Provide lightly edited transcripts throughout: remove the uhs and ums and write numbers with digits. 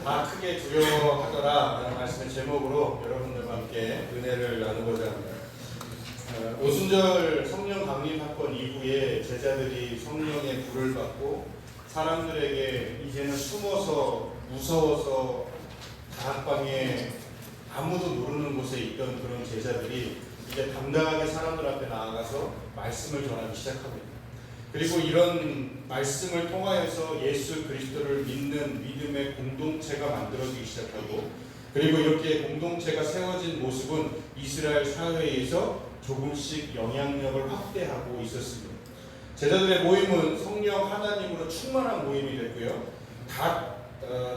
다 크게 두려워하더라 라는 말씀의 제목으로 여러분들과 함께 은혜를 나누고자 합니다. 오순절 성령 강림 사건 이후에 제자들이 성령의 불을 받고 사람들에게 이제는 숨어서 무서워서 다락방에 아무도 모르는 곳에 있던 그런 제자들이 이제 당당하게 사람들 앞에 나아가서 말씀을 전하기 시작합니다. 그리고 이런 말씀을 통하여서 예수 그리스도를 믿는 믿음의 공동체가 만들어지기 시작하고, 그리고 이렇게 공동체가 세워진 모습은 이스라엘 사회에서 조금씩 영향력을 확대하고 있었습니다. 제자들의 모임은 성령 하나님으로 충만한 모임이 됐고요.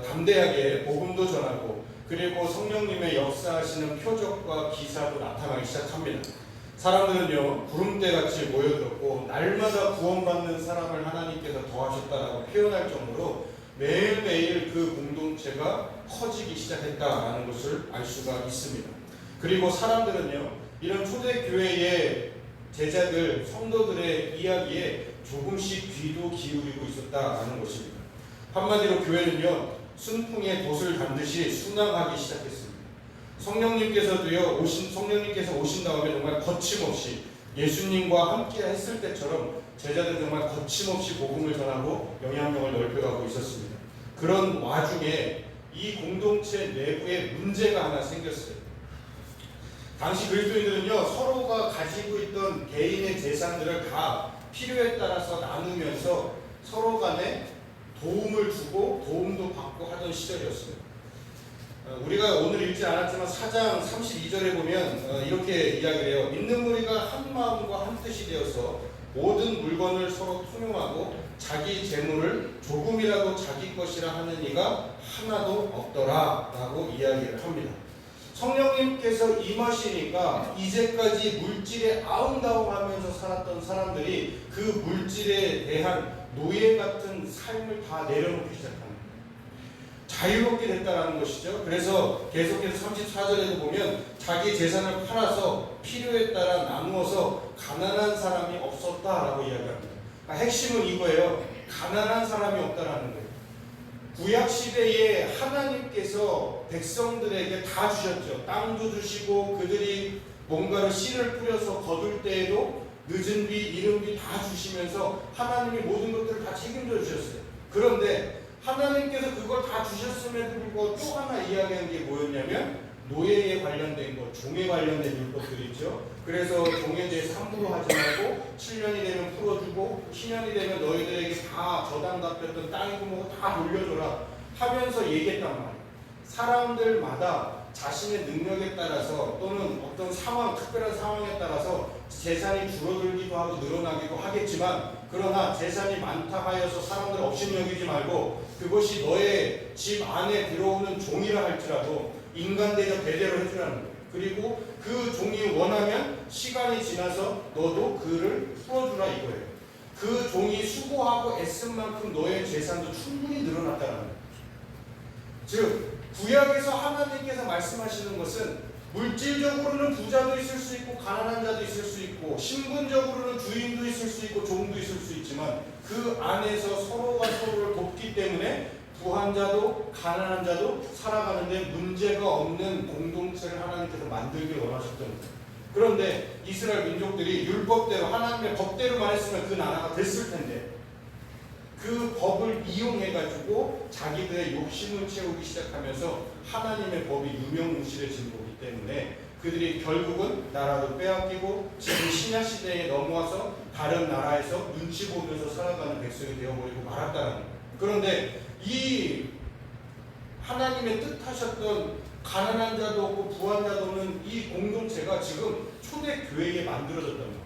담대하게 복음도 전하고, 그리고 성령님의 역사하시는 표적과 기사도 나타나기 시작합니다. 사람들은요, 구름대같이 모여들었고 날마다 구원받는 사람을 하나님께서 더하셨다라고 표현할 정도로 매일매일 그 공동체가 커지기 시작했다라는 것을 알 수가 있습니다. 그리고 사람들은요, 이런 초대교회의 제자들, 성도들의 이야기에 조금씩 귀도 기울이고 있었다라는 것입니다. 한마디로 교회는요, 순풍에 돛을 담듯이 순항하기 시작했습니다. 성령님께서 오신 다음에 정말 거침없이 예수님과 함께 했을 때처럼 제자들은 정말 거침없이 복음을 전하고 영향력을 넓혀가고 있었습니다. 그런 와중에 이 공동체 내부에 문제가 하나 생겼어요. 당시 그리스도인들은요, 서로가 가지고 있던 개인의 재산들을 다 필요에 따라서 나누면서 서로 간에 도움을 주고 도움도 받고 하던 시절이었습니다. 우리가 오늘 읽지 않았지만 4장 32절에 보면 이렇게 이야기를 해요. 믿는 무리가 한 마음과 한 뜻이 되어서 모든 물건을 서로 통용하고 자기 재물을 조금이라도 자기 것이라 하는 이가 하나도 없더라 라고 이야기를 합니다. 성령님께서 임하시니까 이제까지 물질에 아웅다웅하면서 살았던 사람들이 그 물질에 대한 노예 같은 삶을 다 내려놓기 시작합니다. 자유롭게 됐다라는 것이죠. 그래서 계속해서 34절에도 보면 자기 재산을 팔아서 필요에 따라 나누어서 가난한 사람이 없었다라고 이야기합니다. 그러니까 핵심은 이거예요. 가난한 사람이 없다라는 거예요. 구약시대에 하나님께서 백성들에게 다 주셨죠. 땅도 주시고 그들이 뭔가를 씨를 뿌려서 거둘 때에도 늦은 비, 이른 비 다 주시면서 하나님이 모든 것들을 다 책임져 주셨어요. 그런데 하나님께서 그걸 다 주셨음에도 불구하고 또 하나 이야기한 게 뭐였냐면 노예에 관련된 것, 종에 관련된 율법들이 있죠. 그래서 종에 대해서 함부로 하지 말고 7년이 되면 풀어주고 10년이 되면 너희들에게 다 저당 갚였던 땅이고 뭐고 다 돌려줘라 하면서 얘기했단 말이에요. 사람들마다 자신의 능력에 따라서 또는 어떤 상황, 특별한 상황에 따라서 재산이 줄어들기도 하고 늘어나기도 하겠지만, 그러나 재산이 많다 하여서 사람들 업신여기지 말고 그것이 너의 집 안에 들어오는 종이라 할지라도 인간 대접 대대로 해주라는 거예요. 그리고 그 종이 원하면 시간이 지나서 너도 그를 풀어주라 이거예요. 그 종이 수고하고 애쓴 만큼 너의 재산도 충분히 늘어났다는 거예요. 즉 구약에서 하나님께서 말씀하시는 것은 물질적으로는 부자도 있을 수 있고 가난한 자도 있을 수 있고 신분적으로는 주인도 있을 수 있고 종도 있을 수 있지만 그 안에서 서로가 서로를 돕기 때문에 부한 자도 가난한 자도 살아가는데 문제가 없는 공동체를 하나님께서 만들기를 원하셨던 거예요. 그런데 이스라엘 민족들이 율법대로 하나님의 법대로만 했으면 그 나라가 됐을 텐데 그 법을 이용해가지고 자기들의 욕심을 채우기 시작하면서 하나님의 법이 유명무실해진 거기 때문에 그들이 결국은 나라도 빼앗기고 지금 신약시대에 넘어와서 다른 나라에서 눈치 보면서 살아가는 백성이 되어버리고 말았다는 거예요. 그런데 이 하나님의 뜻하셨던 가난한 자도 없고 부한 자도 없는 이 공동체가 지금 초대교회에 만들어졌다는 거예요.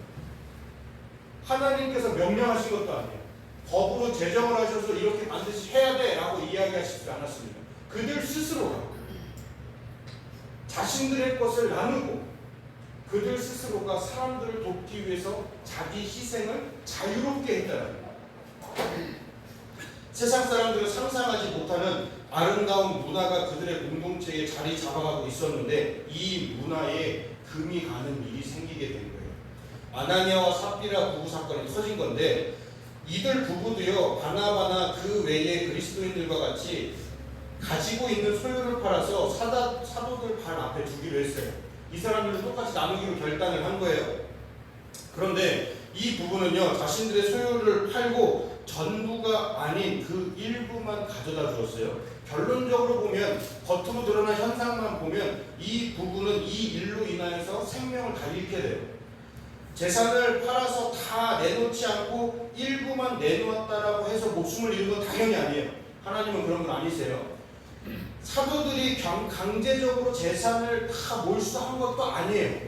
하나님께서 명령하신 것도 아니에요. 법으로 제정을 하셔서 이렇게 반드시 해야 돼 라고 이야기하시지 않았습니다. 그들 스스로가 자신들의 것을 나누고 그들 스스로가 사람들을 돕기 위해서 자기 희생을 자유롭게 했다는 거예요. 세상 사람들은 상상하지 못하는 아름다운 문화가 그들의 공동체에 자리 잡아가고 있었는데 이 문화에 금이 가는 일이 생기게 된 거예요. 아나니아와 삽비라 부부 사건이 터진 건데 이들 부부도요, 바나바나 그 외에 그리스도인들과 같이 가지고 있는 소유를 팔아서 사도들 발 앞에 두기로 했어요. 이 사람들은 똑같이 나누기로 결단을 한 거예요. 그런데 이 부부는요, 자신들의 소유를 팔고 전부가 아닌 그 일부만 가져다 주었어요. 결론적으로 보면, 겉으로 드러난 현상만 보면 이 부부는 이 일로 인하여서 생명을 다 잃게 돼요. 재산을 팔아서 다 내놓지 않고 일부만 내놓았다라고 해서 목숨을 잃은 건 당연히 아니에요. 하나님은 그런 분 아니세요. 사도들이 강제적으로 재산을 다 몰수한 것도 아니에요.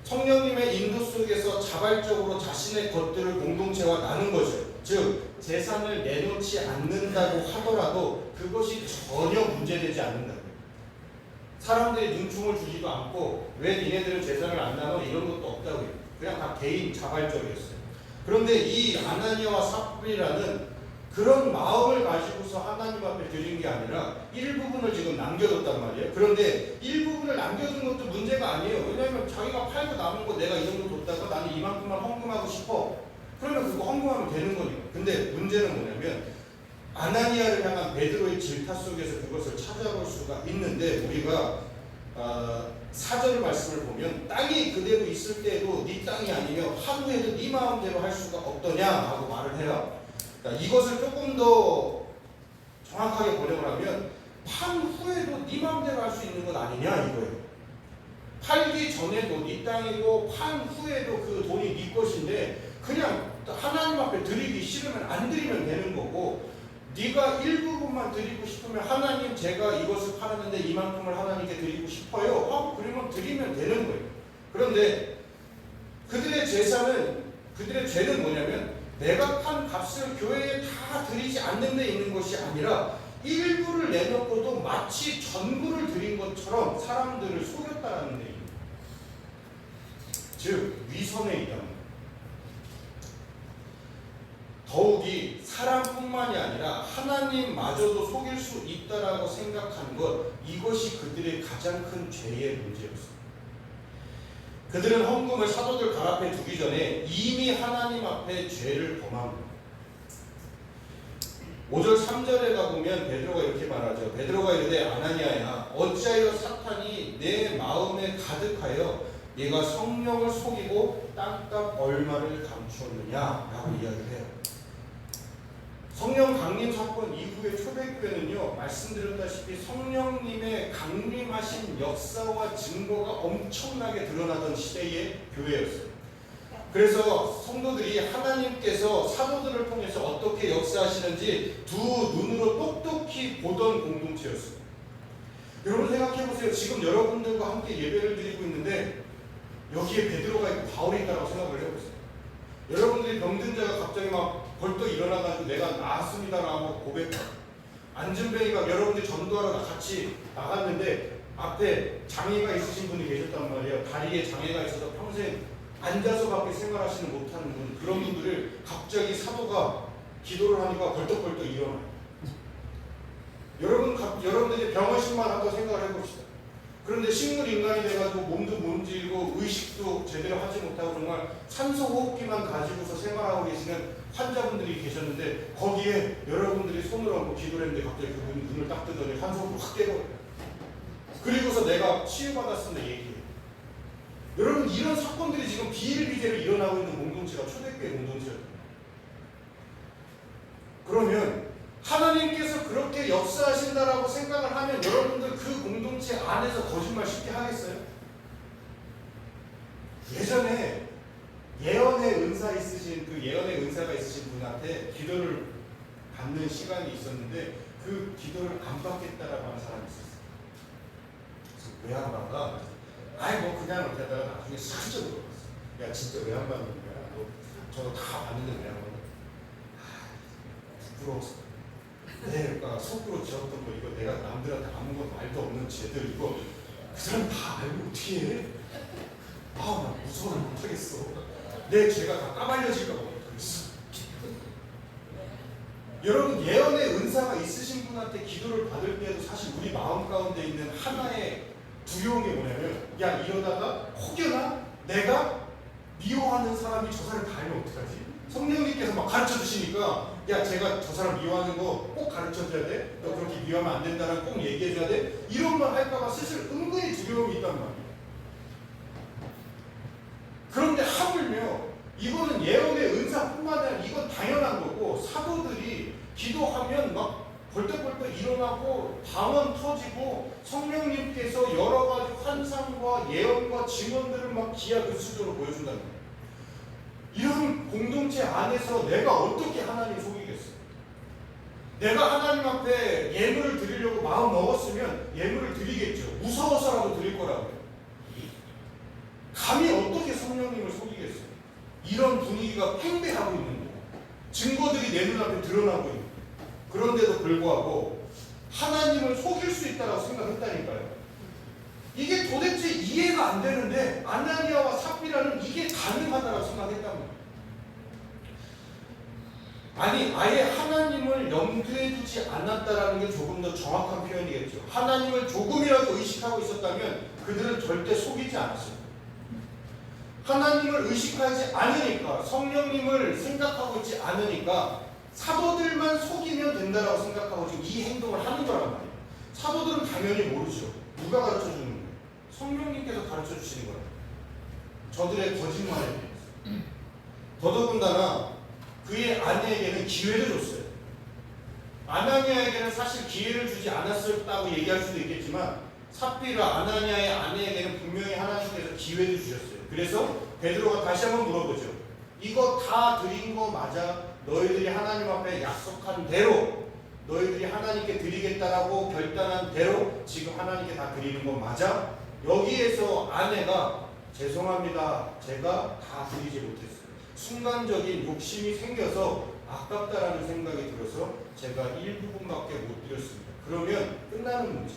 성령님의 인도 속에서 자발적으로 자신의 것들을 공동체와 나눈 거죠. 즉 재산을 내놓지 않는다고 하더라도 그것이 전혀 문제되지 않는다. 사람들이 눈총을 주지도 않고 왜 니네들은 재산을 안 나눠 이런 것도 없다고요. 그냥 다 개인 자발적이었어요. 그런데 이 아나니아와 삽비라는 그런 마음을 가지고서 하나님 앞에 드린 게 아니라 일부분을 지금 남겨뒀단 말이에요. 그런데 일부분을 남겨둔 것도 문제가 아니에요. 왜냐하면 자기가 팔고 남은 거 내가 이 정도 뒀다가 나는 이만큼만 헌금하고 싶어. 그러면 그거 헌금하면 되는 거니까. 근데 문제는 뭐냐면 아나니아를 향한 베드로의 질타 속에서 그것을 찾아볼 수가 있는데, 우리가 4절 말씀을 보면 땅이 그대로 있을 때에도 네 땅이 아니며 하루에도 네 마음대로 할 수가 없더냐 하고 말을 해요. 이것을 조금 더 정확하게 번역을 하면 판 후에도 네 마음대로 할 수 있는 건 아니냐 이거예요. 팔기 전에도 네 땅이고 판 후에도 그 돈이 네 것인데 그냥 하나님 앞에 드리기 싫으면 안 드리면 되는 거고, 네가 일부분만 드리고 싶으면 하나님 제가 이것을 팔았는데 이만큼을 하나님께 드리고 싶어요 하고 그러면 드리면 되는 거예요. 그런데 그들의 죄는 뭐냐면 내가 판 값을 교회에 다 드리지 않는 데 있는 것이 아니라 일부를 내놓고도 마치 전부를 드린 것처럼 사람들을 속였다는 데 있는, 즉 위선에 있다는 거예요. 더욱이 사람뿐만이 아니라 하나님마저도 속일 수 있다라고 생각한 것, 이것이 그들의 가장 큰 죄의 문제였습니다. 그들은 헌금을 사도들 발 앞에 두기 전에 이미 하나님 앞에 죄를 범한 거예요. 5절 3절에 가보면 베드로가 이렇게 말하죠. 베드로가 이르되 아나니아야 어찌하여 사탄이 내 마음에 가득하여 네가 성령을 속이고 땅값 얼마를 감추었느냐 라고 이야기를 해요. 성령 강림 사건 이후의 초대교회는요, 말씀드렸다시피 성령님의 강림하신 역사와 증거가 엄청나게 드러나던 시대의 교회였어요. 그래서 성도들이 하나님께서 사도들을 통해서 어떻게 역사하시는지 두 눈으로 똑똑히 보던 공동체였어요. 여러분 생각해보세요. 지금 여러분들과 함께 예배를 드리고 있는데 여기에 베드로가 있고 바울이 있다고 생각을 해보세요. 여러분들이 병든 자가 갑자기 막 벌떡 일어나가지고 내가 나았습니다라고 고백하고, 안전뱅이가 여러분들이 전도하러 같이 나갔는데 앞에 장애가 있으신 분이 계셨단 말이에요. 다리에 장애가 있어서 평생 앉아서밖에 생활하시는 못하는 분, 그런 분들을 갑자기 사도가 기도를 하니까 벌떡벌떡 일어나요. 여러분들이 병원식만 한다고 생각을 해봅시다. 그런데 식물 인간이 돼가지고 몸도 문질고 의식도 제대로 하지 못하고 정말 산소 호흡기만 가지고서 생활하고 계시는 환자분들이 계셨는데, 거기에 여러분들이 손을 얹고 기도를 했는데 갑자기 그분이 눈을 딱 뜨더니 산소가 확 깨버려요. 그리고서 내가 치유받았습니다 얘기해요. 여러분, 이런 사건들이 지금 비일비재로 일어나고 있는 공동체가 초대교회 공동체였어요. 그러면 하나님께서 그렇게 역사하신다라고 생각을 하면 여러분들 그 공동체 안에서 거짓말 쉽게 하겠어요? 예전에 예언의 은사가 있으신 분한테 기도를 받는 시간이 있었는데 그 기도를 안 받겠다라고 하는 사람이 있었어요. 그래서 왜 안 받아? 아이 뭐 그냥 이렇게 하다가 나중에 슬쩍 물어봤어. 야 진짜 왜 안 받는 거야? 너 저거 다 받는데 왜 안 받는 거야? 부끄러웠어. 내가 속으로 지었던 거 이거 내가 남들한테 아무것도 말도 없는 쟤들 이거 그 사람 다 알고 어떻게 해? 나 무서워서 못하겠어. 내 죄가 다 까발려질까 봐 못하겠어. 여러분, 예언의 은사가 있으신 분한테 기도를 받을 때도 사실 우리 마음 가운데 있는 하나의 두려운 게 뭐냐면, 야 이러다가 혹여나 내가 미워하는 사람이 저 사람 다 알면 어떡하지? 성령님께서 막 가르쳐 주시니까 야 제가 저 사람 미워하는 거 꼭 가르쳐 줘야 돼? 너 그렇게 미워하면 안 된다는 꼭 얘기해 줘야 돼? 이런 말 할까 봐 슬슬 은근히 두려움이 있단 말이에요. 그런데 하물며 이거는 예언의 은사뿐만 아니라 이건 당연한 거고, 사도들이 기도하면 막 벌떡벌떡 일어나고 방언 터지고 성령님께서 여러 가지 환상과 예언과 증언들을 막 기하급수적으로 보여준다는 거예요. 이런 공동체 안에서 내가 어떻게 하나님 속이겠어? 내가 하나님 앞에 예물을 드리려고 마음 먹었으면 예물을 드리겠죠. 무서워서라도 드릴 거라고요. 감히 어떻게 성령님을 속이겠어요? 이런 분위기가 팽배하고 있는 거예요. 증거들이 내 눈앞에 드러나고 있는 거예요. 그런데도 불구하고 하나님을 속일 수 있다고 생각했다니까요. 이게 도대체 이해가 안 되는데 아나니아와 삽비라는 이게 가능하다고 생각했단 말이에요. 아니 아예 하나님을 염두에 두지 않았다라는 게 조금 더 정확한 표현이겠죠. 하나님을 조금이라도 의식하고 있었다면 그들은 절대 속이지 않았어요. 하나님을 의식하지 않으니까, 성령님을 생각하고 있지 않으니까 사도들만 속이면 된다라고 생각하고 지금 이 행동을 하는 거란 말이에요. 사도들은 당연히 모르죠. 누가 가르쳐 주는 거예요? 성령님께서 가르쳐 주시는 거예요. 저들의 거짓말에 대해서. 더더군다나 그의 아내에게는 기회를 줬어요. 아나니아에게는 사실 기회를 주지 않았었다고 얘기할 수도 있겠지만 삽비라 아나니아의 아내에게는 분명히 하나님께서 기회를 주셨어요. 그래서 베드로가 다시 한번 물어보죠. 이거 다 드린 거 맞아? 너희들이 하나님 앞에 약속한 대로, 너희들이 하나님께 드리겠다라고 결단한 대로 지금 하나님께 다 드리는 거 맞아? 여기에서 아내가 죄송합니다. 제가 다 드리지 못했어요. 순간적인 욕심이 생겨서 아깝다라는 생각이 들어서 제가 일부분밖에 못 드렸습니다. 그러면 끝나는 문제.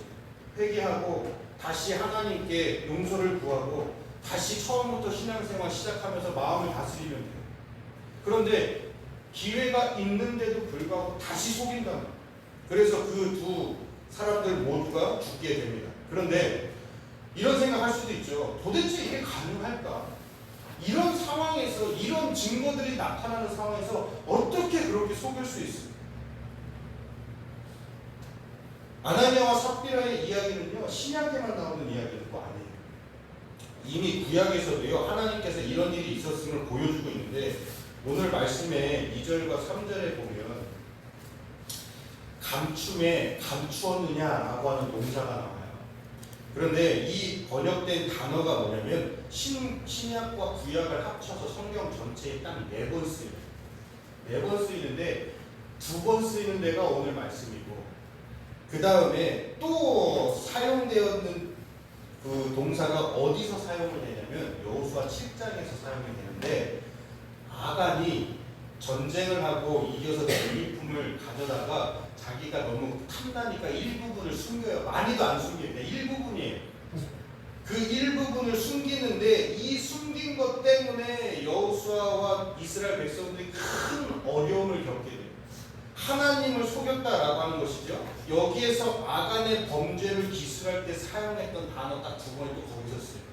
회개하고 다시 하나님께 용서를 구하고 다시 처음부터 신앙생활 시작하면서 마음을 다스리면 돼요. 그런데 기회가 있는데도 불구하고 다시 속인다. 그래서 그 두 사람들 모두가 죽게 됩니다. 그런데 이런 생각할 수도 있죠. 도대체 이게 가능할까? 이런 상황에서, 이런 증거들이 나타나는 상황에서 어떻게 그렇게 속일 수 있을까? 아나니아와 삽비라의 이야기는요, 신약에만 나오는 이야기는 또 아니에요. 이미 구약에서도요, 하나님께서 이런 일이 있었음을 보여주고 있는데, 오늘 말씀에 2절과 3절에 보면 감춤에 감추었느냐라고 하는 동사가 나와요. 그런데 이 번역된 단어가 뭐냐면 신약과 구약을 합쳐서 성경 전체에 딱 4번 쓰여요. 4번 쓰이는데 2번 쓰이는 데가 오늘 말씀이고, 그 다음에 또 사용되었는 그 동사가 어디서 사용을 되냐면 여호수아 7장에서 사용이 되는데, 아간이 전쟁을 하고 이겨서 전리품을 가져다가 자기가 너무 탐나니까 일부분을 숨겨요. 많이도 안 숨깁니다. 일부분이에요. 그 일부분을 숨기는데 이 숨긴 것 때문에 여호수아와 이스라엘 백성들이 큰 어려움을 겪게 돼요. 하나님을 속였다라고 하는 것이죠. 여기에서 아간의 범죄를 기술할 때 사용했던 단어 딱 2번이 또 거기서 쓰여요.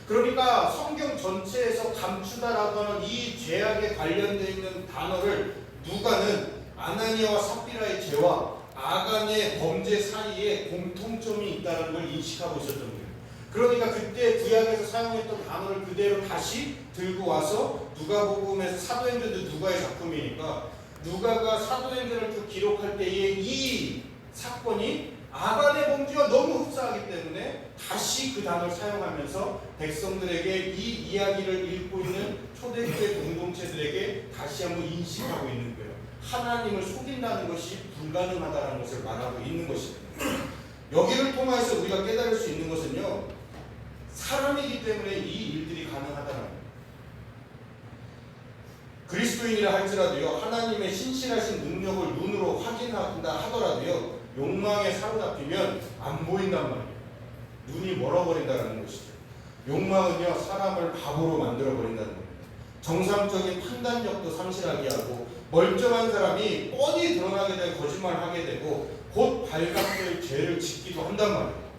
그러니까 성경 전체에서 감추다라고 하는 이 죄악에 관련되어 있는 단어를 누가는 아나니아와 삽비라의 죄와 아간의 범죄 사이에 공통점이 있다는 걸 인식하고 있었던 거예요. 그러니까 그때 구약에서 사용했던 단어를 그대로 다시 들고 와서 누가복음에서 사도행전도 누가의 작품이니까 누가가 사도행전을 쭉 기록할 때에 이 사건이 아간의 범죄와 너무 흡사하기 때문에 다시 그 단어를 사용하면서 백성들에게 이 이야기를 읽고 있는 초대교회 공동체들에게 다시 한번 인식하고 있는 거예요. 하나님을 속인다는 것이 불가능하다는 것을 말하고 있는 것입니다. 여기를 통해서 우리가 깨달을 수 있는 것은요, 사람이기 때문에 이 일들이 가능하다는 거예요. 그리스도인이라 할지라도요, 하나님의 신실하신 능력을 눈으로 확인한다 하더라도요, 욕망에 사로잡히면 안 보인단 말이에요. 눈이 멀어버린다는 것이죠. 욕망은요, 사람을 바보로 만들어버린다는 겁니다. 정상적인 판단력도 상실하게 하고 멀쩡한 사람이 뻔히 드러나게 되고 거짓말을 하게 되고 곧 발각될 죄를 짓기도 한단 말이에요.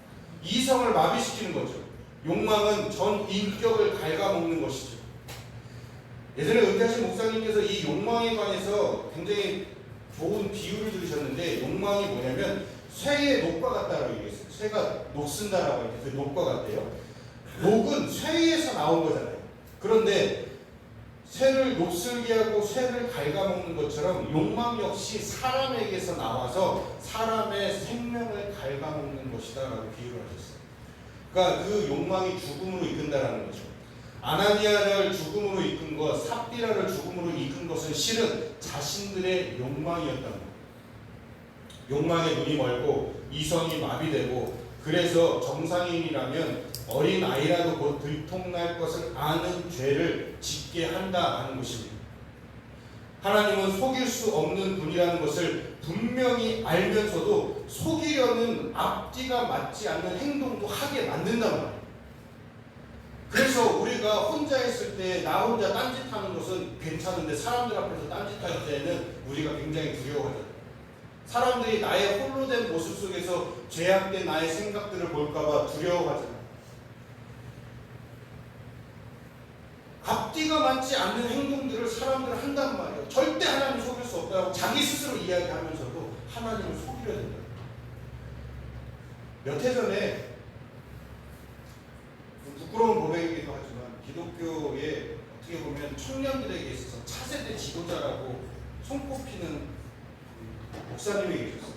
이성을 마비시키는 거죠. 욕망은 전 인격을 갉아먹는 것이죠. 예전에 은퇴하신 목사님께서 이 욕망에 관해서 굉장히 좋은 비유를 들으셨는데, 욕망이 뭐냐면 쇠의 녹과 같다라고 얘기했어요. 쇠가 녹슨다라고 해서 그 녹과 같대요. 녹은 쇠에서 나온 거잖아요. 그런데 쇠를 녹슬게 하고 쇠를 갉아먹는 것처럼 욕망 역시 사람에게서 나와서 사람의 생명을 갉아먹는 것이다 라고 비유를 하셨어요. 그러니까 그 욕망이 죽음으로 이끈다라는 거죠. 아나니아를 죽음으로 이끈 것, 삽비라를 죽음으로 이끈 것은 실은 자신들의 욕망이었다는 거예요. 욕망에 눈이 멀고 이성이 마비되고, 그래서 정상인이라면 어린 아이라도 곧 들통날 것을 아는 죄를 짓게 한다는 것입니다. 하나님은 속일 수 없는 분이라는 것을 분명히 알면서도 속이려는 앞뒤가 맞지 않는 행동도 하게 만든단 말이에요. 그래서 우리가 혼자 있을 때 나 혼자 딴짓하는 것은 괜찮은데, 사람들 앞에서 딴짓할 때는 우리가 굉장히 두려워하잖아요. 사람들이 나의 홀로 된 모습 속에서 죄악된 나의 생각들을 볼까봐 두려워하잖아요. 앞뒤가 맞지 않는 행동들을 사람들은 한단 말이에요. 절대 하나님을 속일 수 없다고 자기 스스로 이야기하면서도 하나님을 속이려 된다. 몇 해 전에, 부끄러운 고백이기도 하지만 기독교에 어떻게 보면 청년들에게 있어서 차세대 지도자라고 손꼽히는 목사님이 계셨어요.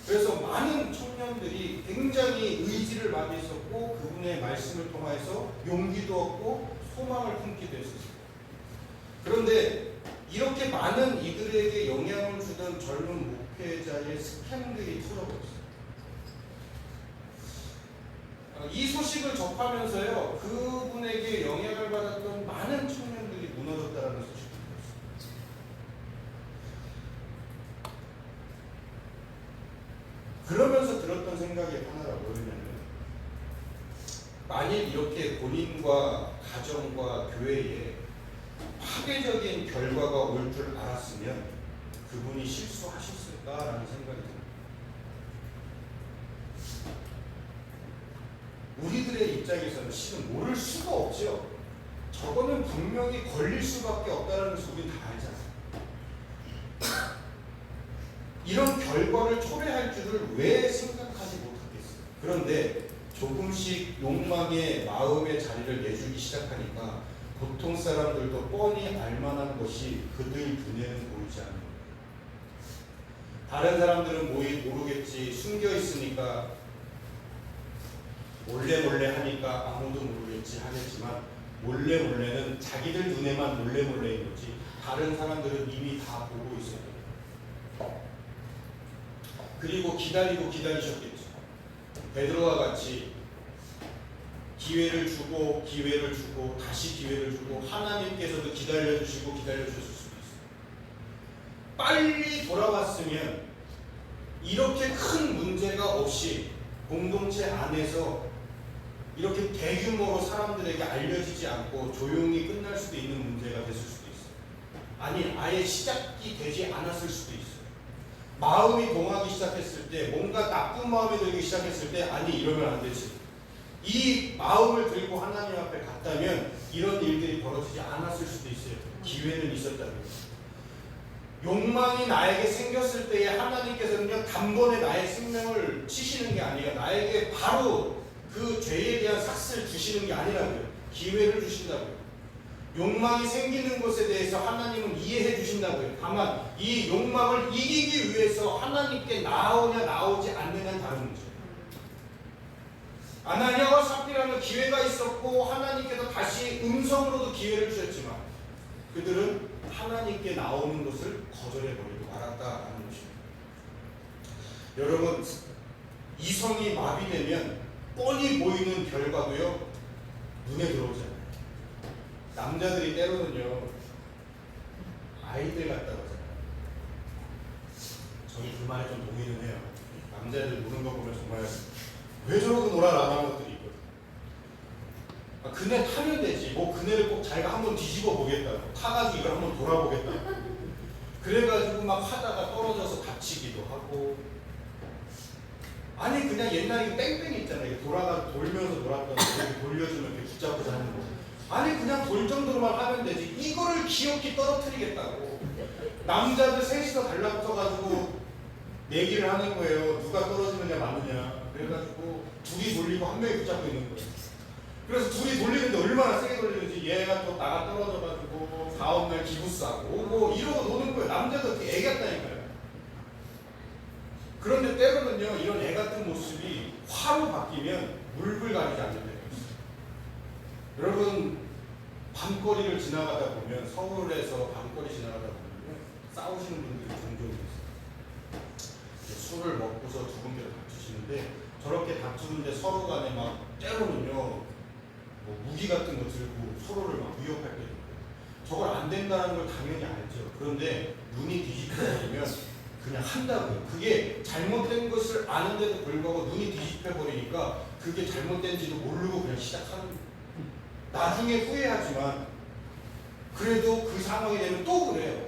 그래서 많은 청년들이 굉장히 의지를 많이 했었고, 그분의 말씀을 통해서 용기도 얻고 소망을 품기도 했었어요. 그런데 이렇게 많은 이들에게 영향을 주던 젊은 목회자의 스캔들이 터져버렸어요. 이 소식을 접하면서요, 그분에게 영향을 받았던 많은 청년들이 무너졌다는 소식을 들었어요. 그러면서 들었던 생각이 하나가 뭐였냐면, 만일 이렇게 본인과 가정과 교회에 파괴적인 결과가 올 줄 알았으면 그분이 실수하셨을까라는 생각이 듭니다. 우리들의 입장에서는 실은 모를 수가 없죠. 저거는 분명히 걸릴 수밖에 없다는 것을 우리는 다 알잖아요. 이런 결과를 초래할 줄을 왜 생각하지 못하겠어요? 그런데 조금씩 욕망의 마음의 자리를 내주기 시작하니까 보통 사람들도 뻔히 알만한 것이 그들 눈에는 보이지 않는 거예요. 다른 사람들은 모르겠지, 숨겨 있으니까 몰래 하니까 아무도 모르겠지 하겠지만, 몰래는 자기들 눈에만 몰래인 거지 다른 사람들은 이미 다 보고 있어요. 그리고 기다리셨겠죠. 베드로와 같이 기회를 주고 다시 기회를 주고, 하나님께서도 기다려주시고 기다려주실 수도 있어요. 빨리 돌아왔으면 이렇게 큰 문제가 없이 공동체 안에서 이렇게 대규모로 사람들에게 알려지지 않고 조용히 끝날 수도 있는 문제가 됐을 수도 있어요. 아니, 아예 시작이 되지 않았을 수도 있어요. 마음이 동하기 시작했을 때, 뭔가 나쁜 마음이 들기 시작했을 때, 아니 이러면 안 되지, 이 마음을 들고 하나님 앞에 갔다면 이런 일들이 벌어지지 않았을 수도 있어요. 기회는 있었다고요. 욕망이 나에게 생겼을 때에 하나님께서는요, 단번에 나의 생명을 치시는 게 아니에요. 나에게 바로 그 죄에 대한 삭스를 주시는 게 아니라고요. 기회를 주신다고요. 욕망이 생기는 것에 대해서 하나님은 이해해 주신다고요. 다만 이 욕망을 이기기 위해서 하나님께 나오냐 나오지 않느냐는 다른 문제예요. 아나니아와 삽비라는 기회가 있었고, 하나님께서 다시 음성으로도 기회를 주셨지만 그들은 하나님께 나오는 것을 거절해버리고 말았다는 것입니다. 여러분, 이성이 마비되면 뻔히 보이는 결과도요, 눈에 들어오잖아요. 남자들이 때로는요, 아이들 같다고 하잖아요. 저희 그 말에 좀 동의는 해요. 남자들 노는 거 보면 정말 왜 저러고 놀아라 하는 것들이 있거든. 그네 타면 되지, 뭐 그네를 꼭 자기가 한번 뒤집어 보겠다고, 타가지고 이걸 한번 돌아보겠다고, 그래가지고 막 하다가 떨어져서 다치기도 하고. 아니 그냥 옛날에 그 뺑뺑이 있잖아요. 돌면서 놀았던 거, 돌려주면 이렇게 붙잡고 자는 거, 아니 그냥 볼 정도로만 하면 되지. 이거를 기어이 떨어뜨리겠다고. 남자들 셋이서 달라붙어가지고 내기를 하는 거예요. 누가 떨어지느냐 마느냐. 그래가지고 둘이 돌리고 한 명이 붙잡고 있는 거예요. 그래서 둘이 돌리는데 얼마나 세게 돌리는지 얘가 또 나가 떨어져가지고 다음날 기부 싸고 뭐 이러고 노는 거예요. 남자들 애 같다니까요. 그런데 때로는요 이런 애 같은 모습이 화로 바뀌면 물불 가리지 않는 데가 있어요. 여러분 밤거리를 지나가다 보면 서울에서 밤거리 지나가다 보면 싸우시는 분들이 종종 있어요. 술을 먹고서 두 분께서 다투시는데 저렇게 다투는데 서로 간에 막 때로는요 뭐 무기 같은 거 들고 서로를 막 위협할 때 있어요. 저걸 안 된다는 걸 당연히 알죠. 그런데 눈이 뒤집혀버리면 그냥 한다고요. 그게 잘못된 것을 아는데도 불구하고 눈이 뒤집혀버리니까 그게 잘못된지도 모르고 그냥 시작하는 거예요. 나중에 후회하지만 그래도 그 상황이 되면 또 그래요.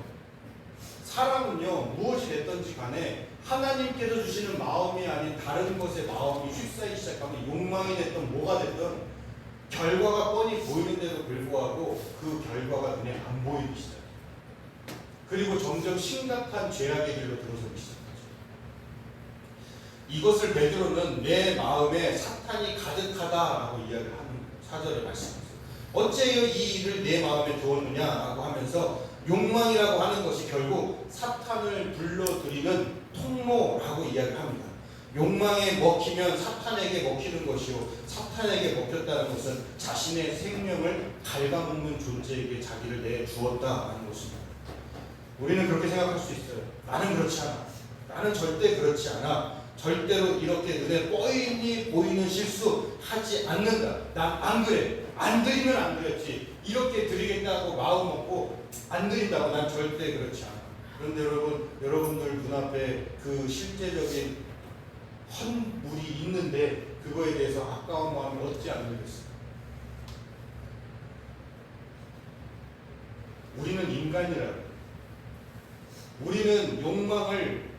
사람은요 무엇이 됐든지 간에 하나님께서 주시는 마음이 아닌 다른 것의 마음이 휩싸이기 시작하면 욕망이 됐든 뭐가 됐든 결과가 뻔히 보이는데도 불구하고 그 결과가 눈에 안 보이기 시작해요. 그리고 점점 심각한 죄악의 길로 들어서기 시작하죠. 이것을 베드로는 내 마음에 사탄이 가득하다라고 이야기를 하는 사절에 말씀하세요. 어째요 이 일을 내 마음에 두었느냐라고 하면서 욕망이라고 하는 것이 결국 사탄을 불러들이는 통로라고 이야기를 합니다. 욕망에 먹히면 사탄에게 먹히는 것이요 사탄에게 먹혔다는 것은 자신의 생명을 갉아먹는 존재에게 자기를 내주었다는 것입니다. 우리는 그렇게 생각할 수 있어요. 나는 그렇지 않아. 나는 절대 그렇지 않아. 절대로 이렇게 눈에 뻔히 보이는 실수 하지 않는다. 난 안 그래. 안 드리면 안 그랬지. 이렇게 드리겠다고 마음 먹고 안 드린다고 난 절대 그렇지 않아. 그런데 여러분들 눈앞에 그 실제적인 헌물이 있는데 그거에 대해서 아까운 마음이 어찌 안 들겠어요? 우리는 인간이라고. 우리는 욕망을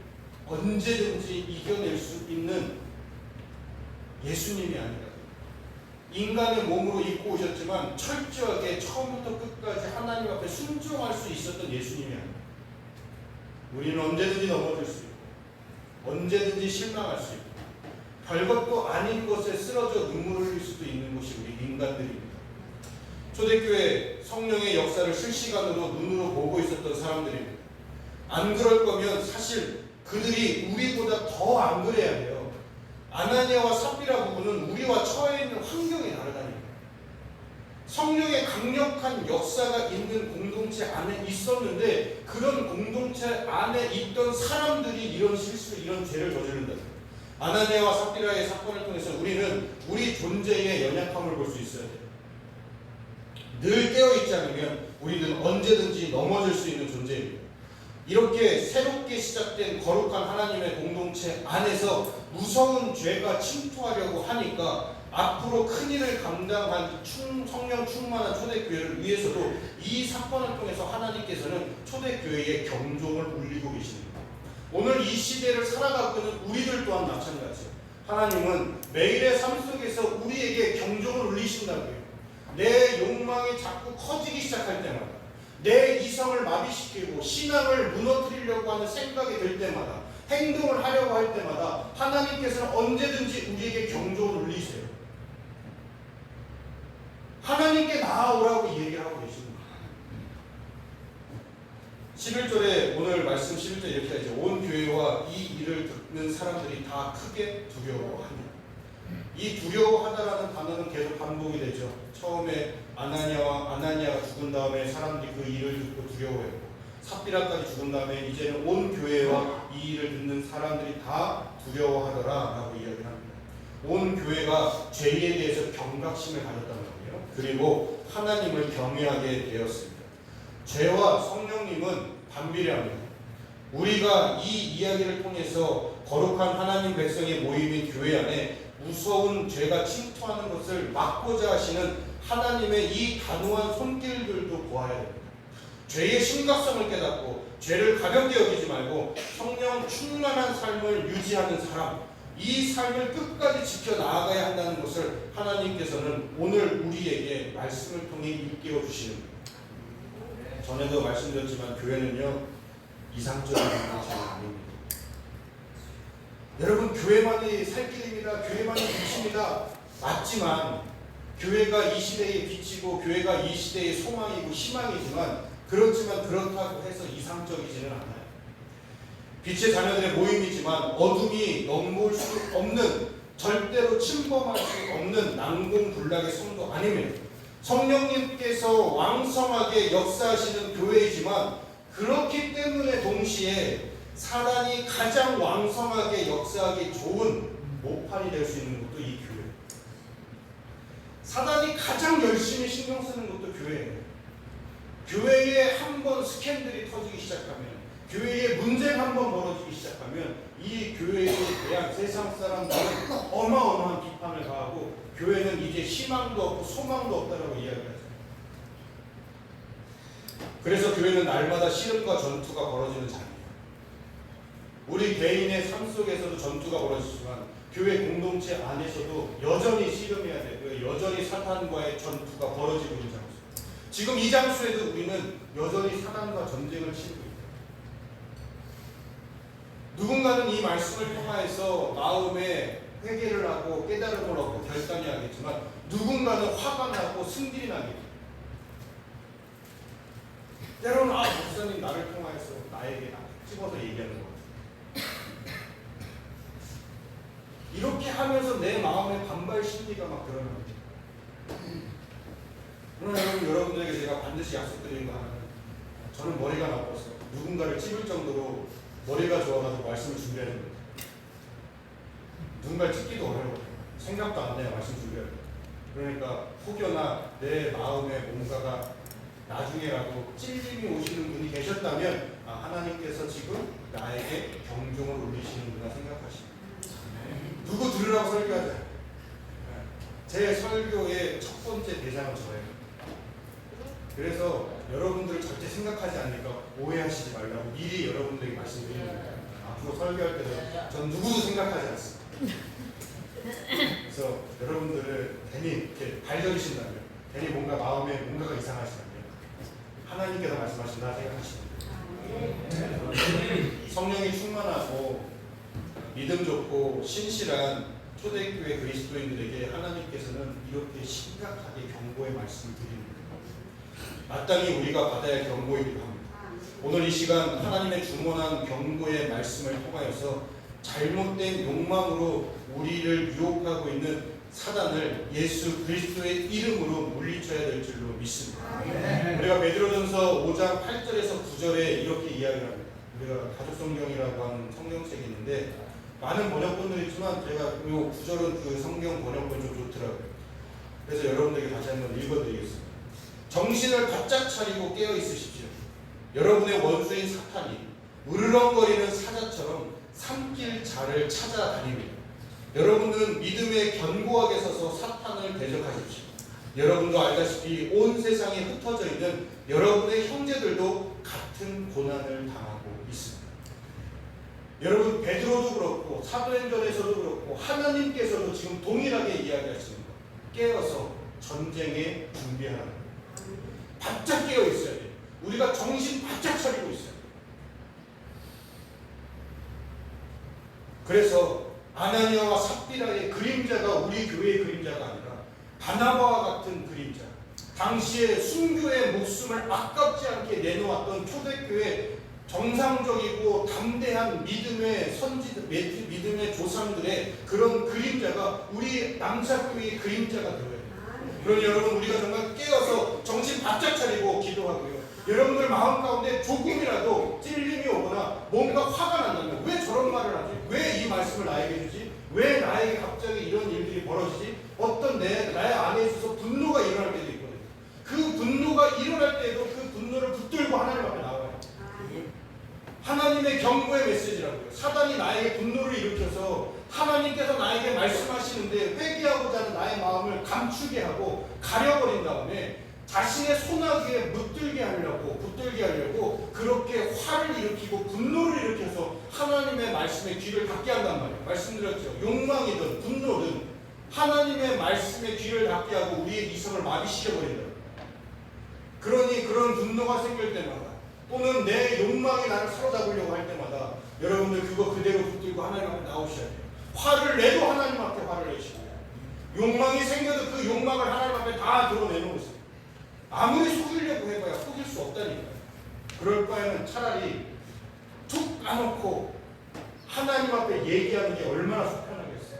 언제든지 이겨낼 수 있는 예수님이 아니라 인간의 몸으로 입고 오셨지만 철저하게 처음부터 끝까지 하나님 앞에 순종할 수 있었던 예수님이 아니라 우리는 언제든지 넘어질 수 있고 언제든지 실망할 수 있고 별것도 아닌 것에 쓰러져 눈물을 흘릴 수도 있는 것이 우리 인간들입니다. 초대교회 성령의 역사를 실시간으로 눈으로 보고 있었던 사람들입니다. 안 그럴 거면 사실 그들이 우리보다 더 안 그래야 돼요. 아나니아와 삽비라 부부는 우리와 처해 있는 환경이 다르다니까요. 성령의 강력한 역사가 있는 공동체 안에 있었는데 그런 공동체 안에 있던 사람들이 이런 실수, 이런 죄를 저지른다. 아나니아와 삽비라의 사건을 통해서 우리는 우리 존재의 연약함을 볼 수 있어야 돼요. 늘 깨어있지 않으면 우리는 언제든지 넘어질 수 있는 존재입니다. 이렇게 새롭게 시작된 거룩한 하나님의 공동체 안에서 무서운 죄가 침투하려고 하니까 앞으로 큰 일을 감당한 성령 충만한 초대교회를 위해서도 이 사건을 통해서 하나님께서는 초대교회의 경종을 울리고 계십니다. 오늘 이 시대를 살아가고 있는 우리들 또한 마찬가지예요. 하나님은 매일의 삶 속에서 우리에게 경종을 울리신다고요. 내 욕망이 자꾸 커지기 시작할 때마다 내 이성을 마비시키고 신앙을 무너뜨리려고 하는 생각이 들 때마다 행동을 하려고 할 때마다 하나님께서는 언제든지 우리에게 경종을 울리세요. 하나님께 나아오라고 얘기를 하고 계십니다. 11절에 오늘 말씀 11절에 이렇게 하죠. 온 교회와 이 일을 듣는 사람들이 다 크게 두려워합니다. 이 두려워하다라는 단어는 계속 반복이 되죠. 처음에 아나니아가 죽은 다음에 사람들이 그 일을 듣고 두려워했고 삽비라까지 죽은 다음에 이제는 온 교회와 이 일을 듣는 사람들이 다 두려워하더라라고 이야기를 합니다. 온 교회가 죄에 대해서 경각심을 가졌단 말이에요. 그리고 하나님을 경외하게 되었습니다. 죄와 성령님은 반비례합니다. 우리가 이 이야기를 통해서 거룩한 하나님 백성의 모임인 교회 안에 무서운 죄가 침투하는 것을 막고자 하시는 하나님의 이 단호한 손길들도 보아야 됩니다. 죄의 심각성을 깨닫고 죄를 가볍게 여기지 말고 성령 충만한 삶을 유지하는 사람, 이 삶을 끝까지 지켜나가야 한다는 것을 하나님께서는 오늘 우리에게 말씀을 통해 일깨워 주시는 거예요. 전에도 말씀드렸지만 교회는요 이상적인 것이 아닙니다. 여러분 교회만이 살 길입니다. 교회만이 빛입니다. 맞지만 교회가 이 시대의 빛이고 교회가 이 시대의 소망이고 희망이지만 그렇다고 해서 이상적이지는 않아요. 빛의 자녀들의 모임이지만 어둠이 넘볼 수 없는 절대로 침범할 수 없는 난공불락의 성도 아닙니다. 성령님께서 왕성하게 역사하시는 교회이지만 그렇기 때문에 동시에 사단이 가장 왕성하게 역사하기 좋은 모판이 될 수 있는 것도 이 교회. 사단이 가장 열심히 신경 쓰는 것도 교회예요. 교회에 한번 스캔들이 터지기 시작하면, 교회에 문제가 한번 벌어지기 시작하면 이 교회에 대한 세상 사람들은 어마어마한 비판을 가하고 교회는 이제 희망도 없고 소망도 없다라고 이야기하죠. 그래서 교회는 날마다 시름과 전투가 벌어지는 장이에요. 우리 개인의 삶 속에서도 전투가 벌어지지만 교회 공동체 안에서도 여전히 씨름해야 되고요. 여전히 사탄과의 전투가 벌어지고 있는 장소. 지금 이 장소에도 우리는 여전히 사탄과 전쟁을 치르고 있다. 누군가는 이 말씀을 통하여서 마음에 회개를 하고 깨달음을 얻고 결단이 하겠지만 누군가는 화가 나고 승질이 나겠죠. 때로는 목사님 나를 통하여서 나에게 집어서 얘기하는 것 같아요. 이렇게 하면서 내 마음의 반발 심리가 막 드러납니다. 그러나 여러분들에게 제가 반드시 약속드리는 거 하나는 저는 머리가 나빠서 누군가를 찝을 정도로 머리가 좋아가지고 말씀을 준비하는 겁니다. 누군가를 찝기도 어려워요. 생각도 안 나요. 말씀 준비할 때. 그러니까 혹여나 내 마음에 뭔가가 나중에라도 찔림이 오시는 분이 계셨다면 하나님께서 지금 나에게 경종을 울리시는구나 생각하십니다. 누구 들으라고 설교하자. 제 설교의 첫 번째 대상은 저예요. 그래서 여러분들을 절대 생각하지 않으니까 오해하시지 말라고 미리 여러분들에게 말씀드립니다. 앞으로 설교할 때도 전 누구도 생각하지 않습니다. 그래서 여러분들을 괜히 이렇게 발견이신다면, 괜히 뭔가 마음에 뭔가가 이상하시다면 하나님께서 말씀하신다 생각하시면 성령이 충만하고 믿음 좋고 신실한 초대교회 그리스도인들에게 하나님께서는 이렇게 심각하게 경고의 말씀을 드립니다. 마땅히 우리가 받아야 할 경고이기도 합니다. 오늘 이 시간 하나님의 주문한 경고의 말씀을 통하여서 잘못된 욕망으로 우리를 유혹하고 있는 사단을 예수 그리스도의 이름으로 물리쳐야 될 줄로 믿습니다. 우리가 베드로전서 5장 8절에서 9절에 이렇게 이야기를 합니다. 우리가 가족성경이라고 하는 성경책이 있는데 많은 번역본들이 있지만 제가 이 9절은 그 성경 번역본이 좀 좋더라고요. 그래서 여러분들에게 다시 한번 읽어드리겠습니다. 정신을 바짝 차리고 깨어 있으십시오. 여러분의 원수인 사탄이 으르렁거리는 사자처럼 삼킬 자를 찾아다닙니다. 여러분들은 믿음에 견고하게 서서 사탄을 대적하십시오. 여러분도 알다시피 온 세상에 흩어져 있는 여러분의 형제들도 같은 고난을 당하고 있습니다. 여러분 베드로도 그렇고 사도행전에서도 그렇고 하나님께서도 지금 동일하게 이야기하시는 것. 깨어서 전쟁에 준비하라는 것. 바짝 깨어 있어야 돼요. 우리가 정신 바짝 차리고 있어요. 그래서 아나니아와 삽비라의 그림자가 우리 교회의 그림자가 아니라 바나바와 같은 그림자, 당시에 순교의 목숨을 아깝지 않게 내놓았던 초대교회 정상적이고 담대한 믿음의 선지들, 믿음의 조상들의 그런 그림자가 우리 남사교회의 그림자가 되어야 돼요. 그러니 여러분 우리가 정말 깨어서 정신 바짝 차리고 기도하고요. 여러분들 마음 가운데 조금이라도 찔림이 오거나 뭔가 화가 난다면 왜 저런 말을 하지? 왜 이 말씀을 나에게 주지? 왜 나에게 갑자기 이런 일들이 벌어지지? 어떤 나의 안에 있어서 분노가 일어날 때도 있거든요. 그 분노가 일어날 때에도 그 분노를 붙들고 하나님 앞에 나와요. 하나님의 경고의 메시지라고요. 사단이 나에게 분노를 일으켜서 하나님께서 나에게 말씀하시는데 회개하고자 하는 나의 마음을 감추게 하고 가려버린 다음에 자신의 소나기에 붙들게 하려고 그렇게 화를 일으키고 분노를 일으켜서 하나님의 말씀 말씀에 귀를 닫게 한단 말이에요. 말씀드렸죠. 욕망이든 분노든 하나님의 말씀에 귀를 닫게 하고 우리의 이성을 마비시켜버린다. 그러니 그런 분노가 생길 때마다 또는 내 욕망이 나를 사로잡으려고 할 때마다 여러분들 그거 그대로 붙들고 하나님 앞에 나오셔야 돼요. 화를 내도 하나님 앞에 화를 내시고 욕망이 생겨도 그 욕망을 하나님 앞에 다 드러내놓으세요. 아무리 속이려고 해봐야 속일 수 없다니까요. 그럴 바에는 차라리 툭 까놓고 하나님 앞에 얘기하는 게 얼마나 속 편하겠어요.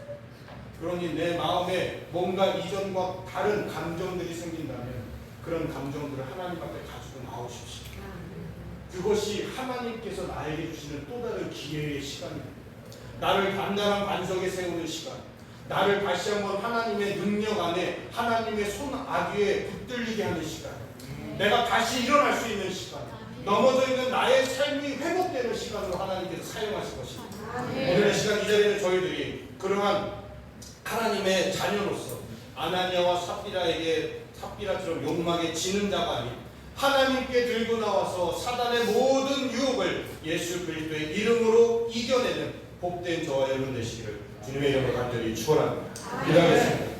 그러니 내 마음에 뭔가 이전과 다른 감정들이 생긴다면 그런 감정들을 하나님 앞에 가지고 나오십시오. 그것이 하나님께서 나에게 주시는 또 다른 기회의 시간입니다. 나를 단단한 반석에 세우는 시간, 나를 다시 한번 하나님의 능력 안에 하나님의 손 아귀에 붙들리게 하는 시간, 내가 다시 일어날 수 있는 시간, 넘어져 있는 나의 삶이 회복되는 시간으로 하나님께서 사용하실 것입니다. 오늘의 시간 이 자리는 저희들이 그러한 하나님의 자녀로서 아나니아와 삽비라처럼 욕망에 지는 자가 아닌 하나님께 들고 나와서 사단의 모든 유혹을 예수 그리스도의 이름으로 이겨내는 복된 저와 여러분 되시기를 주님의 이름으로 간절히 축원합니다. 기도하겠습니다.